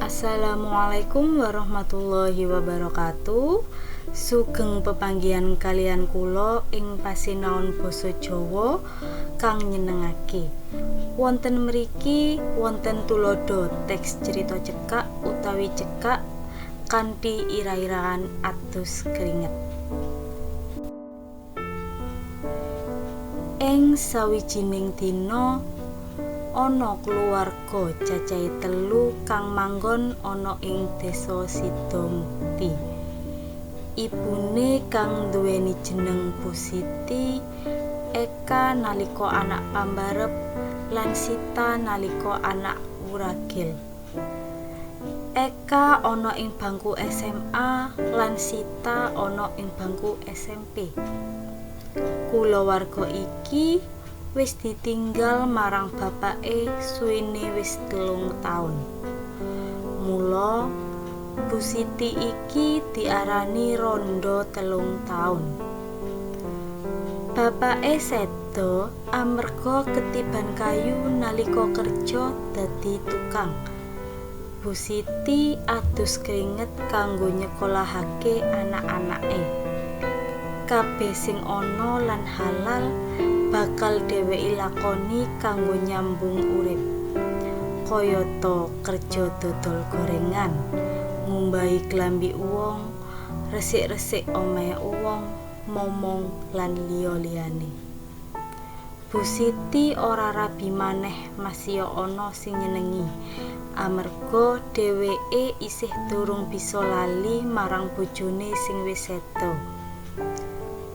Assalamualaikum warahmatullahi wabarakatuh. Sugeng pepanggihan kalian kula ing pasinaon basa Jawa kang nyenengake. Wonten mriki wonten tulodo teks cerita cekak utawi cekak kanthi ira-iraan atus keringet. Ing sawijining dina ana kulawarga cacahe 3 kang manggon ana ing desa Sidomukti. Ibune kang duweni jeneng Bu Siti, Eka nalika anak pambarep lan Sita nalika anak wuragil. Eka ana ing bangku SMA lan Sita ana ing bangku SMP. Kulawarga iki wis ditinggal marang bapake suwene wis 3 taun. Mula Bu Siti iki diarani Rondo 3 taun. Bapake seda amarga ketiban kayu nalika kerja dadi tukang. Bu Siti adus keringet kanggo nyekolahake anak-anake. Kabeh sing ana lan halal bakal dheweke lakoni kanggo nyambung urip. Kayata kerja dodol gorengan, ngumbahi klambi wong, resik-resik omahe wong, momong lan liya-liyane. Bu Siti ora rabi maneh masih ana sing nyenengi. Amarga dheweke isih durung bisa lali marang bojone sing wis seda.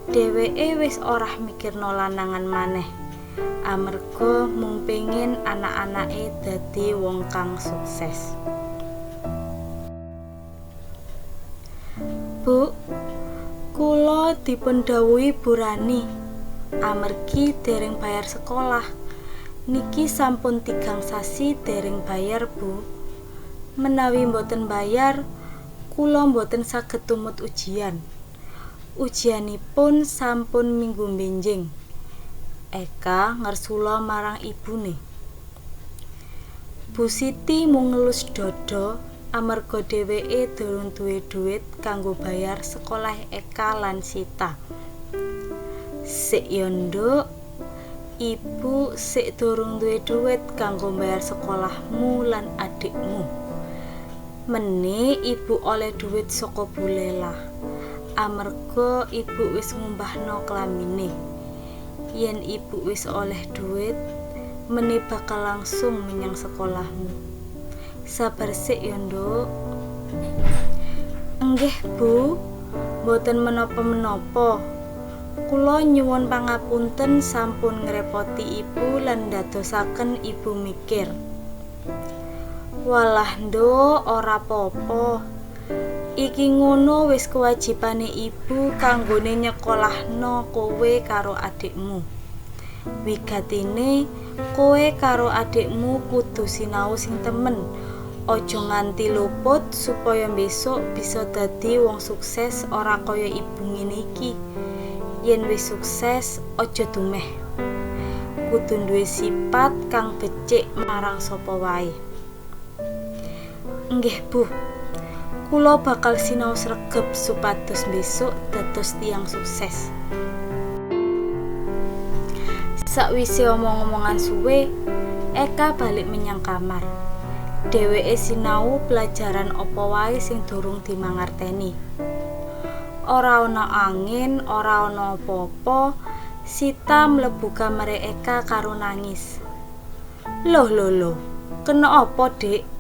Dheweke wis ora mikirno lanangan maneh, amarga mung pengin anak-anake dadi wong kang sukses. Bu, kula dipun dhawuhi Bu Rani, amargi dereng bayar sekolah. Niki sampun 3 sasi dereng bayar, Bu. Menawi mboten bayar, kula mboten saged tumut ujian. Ujianipun sampun minggu benjing. Eka ngersula marang ibune. Bu Siti mung ngelus dada amarga dheweke durung duwe dhuwit kanggo bayar sekolah Eka lan Sita. Sik yo nduk, ibu sik durung duwe dhuwit kanggo bayar sekolahmu lan adikmu. Mene ibu oleh dhuwit saka Bu Lela. Amarga ibu wis ngumbahno klambine. Yen ibu wis oleh dhuwit, meni bakal langsung menyang sekolahmu. Sabar sik ya, Nduk. Enggih, Bu. Mboten menapa-menapa. Kula nyuwun pangapunten sampun ngrepoti ibu lan ndadosaken ibu mikir. Walah, Nduk, ora apa-apa. Iki ngono wis kewajibane ibu kanggone nyekolahno kowe karo adikmu. Wigatine kowe karo adikmu kudu sinau sing temen. Aja nganti luput supaya besok bisa dadi wong sukses ora kaya ibu ngene iki. Yen wis sukses aja dumeh. Kudu duwe sifat kang becik marang sapa wae. Nggih, Bu. Kula bakal sinau sregep supados besok dados tiyang sukses. Sakwise omong-omongan suwe, Eka balik menyang kamar. Dheweke sinau pelajaran apa wae sing durung dimangerteni. Ora ana angin, ora ana apa-apa, Sita mlebu kamare Eka karo nangis. Loh, kena apa, Dik?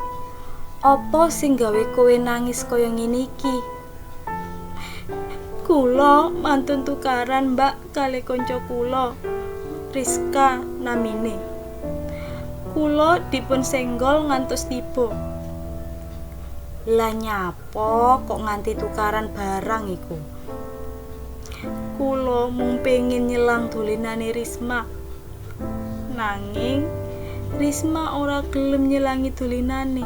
Apa sing gawe kowe nangis kaya ngene iki? Kula mantun tukaran, Mbak, kali kanca kula. Rizka namine. Kula dipun senggol ngantos tiba. Lah nyapa kok nganti tukaran barang iku? Kula mung pengin nyelang dolenane Risma. Nanging Risma ora gelem nyelangi dolenane.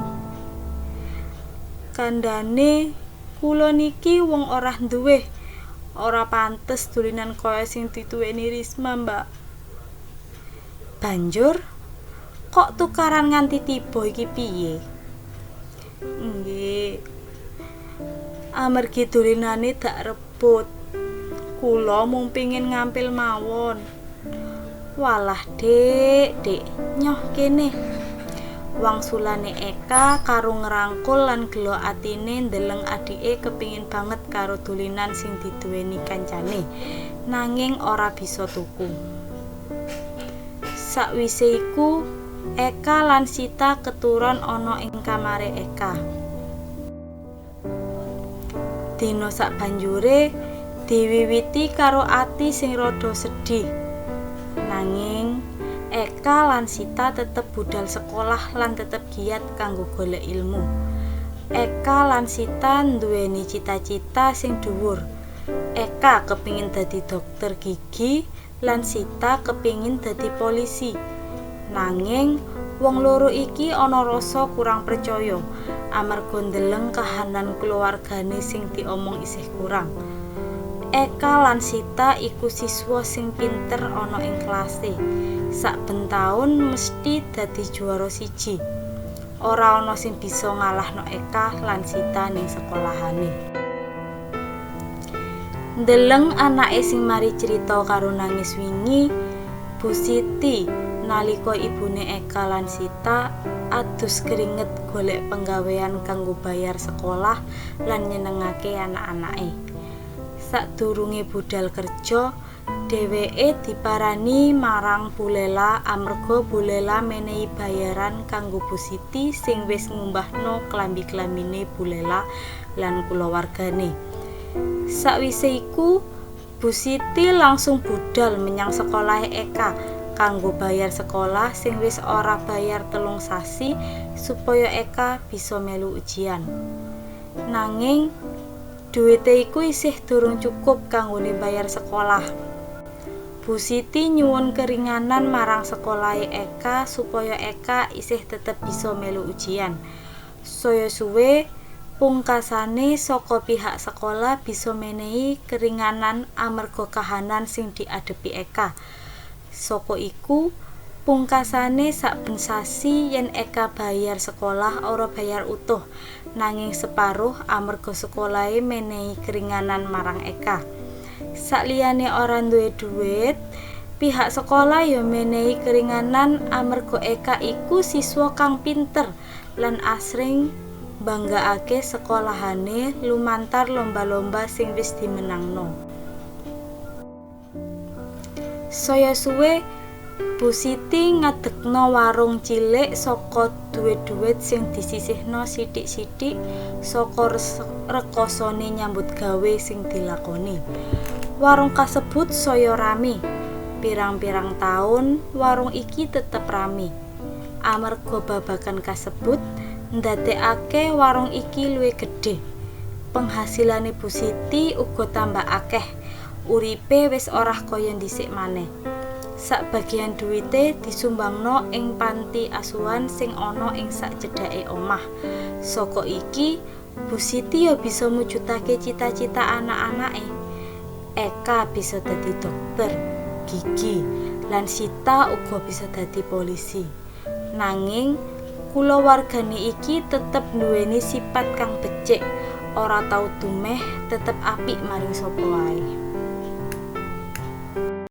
Kandhane kula niki wong ora duwe, ora pantes dolinan kaya sing dituweni Risma, Mbak. Banjur kok tukaran nganti tiba iki piye? Nggih. Amargi dolinane dak rebut. Kula mung pengin ngampil mawon. Walah, Dik, nyoh kene. Wangsulane Eka karo ngrangkul lan gelo atine ndeleng adike kepingin banget karo dolinan sing diduweni kancane, nanging ora bisa tuku. Sakwise iku, Eka lan Sita keturon ana ing kamare Eka. Dina sabanjure diwiwiti karo ati sing rada sedih. Nanging Eka lan Sita tetep budal sekolah lan tetep giat kanggo golek ilmu. Eka lan Sita nduweni cita-cita sing dhuwur. Eka kepingin dadi dokter gigi lan Sita kepingin dadi polisi. Nanging wong loro iki ana rasa kurang percaya amarga ndeleng kahanan keluargane sing diomong isih kurang. Eka lan Sita iku siswa sing pinter ana ing kelase. Saben taun mesti dadi juara 1. Ora ana sing bisa ngalahno Eka lan Sita ning sekolahane. Ndeleng anake sing mari cerita karo nangis wingi, Bu Siti nalika ibune Eka lan Sita adus keringet golek penggawean kanggo bayar sekolah lan nyenengake anak-anake. Sadurunge budal kerja, dheweke diparani marang Bu Lela amarga Bu Lela menehi bayaran kanggo Bu Siti sing wis ngumbahno klambi-klambine Bu Lela lan kulawargane. Sakwise iku, Bu Siti langsung budal menyang sekolahe Eka kanggo bayar sekolah sing wis ora bayar 3 sasi supaya Eka bisa melu ujian. Nanging duwite iku isih durung cukup kanggone bayar sekolah. Bu Siti nyuwun keringanan marang sekolahe Eka supaya Eka isih tetep bisa melu ujian. Saya suwe pungkasane saka pihak sekolah bisa menehi keringanan amarga kahanan sing diadepi Eka. Saka iku pungkasane saben sasi yen Eka bayar sekolah ora bayar utuh, nanging separuh amarga sekolahe menehi keringanan marang Eka. Sakliyane ora duwe dhuwit, pihak sekolah ya menehi keringanan amarga Eka iku siswa kang pinter lan asring banggakake sekolahane lumantar lomba-lomba sing wis dimenangno. Saya suwe Bu Siti ngadegno warung cilik saka duwit-duwit sing disisihno sithik-sithik saka rekosane nyambut gawe sing dilakoni. Warung kasebut saya rame. Pirang-pirang taun warung iki tetep rame. Amarga babagan kasebut ndadekake warung iki luwih gedhe. Penghasilane Bu Siti uga tambah akeh. Uripe wis ora kaya dhisik maneh. Sakbagian duwite disumbangno ing panti asuhan sing ana ing sakcedhake omah. Saka iki Bu Siti ya bisa mujudake cita-cita anak-anake. Eka bisa dadi dokter gigi lan Sita uga bisa dadi polisi. Nanging kulawargane iki tetep nduweni sipat kang becik, ora tau dumeh, tetep apik maring sapa wae.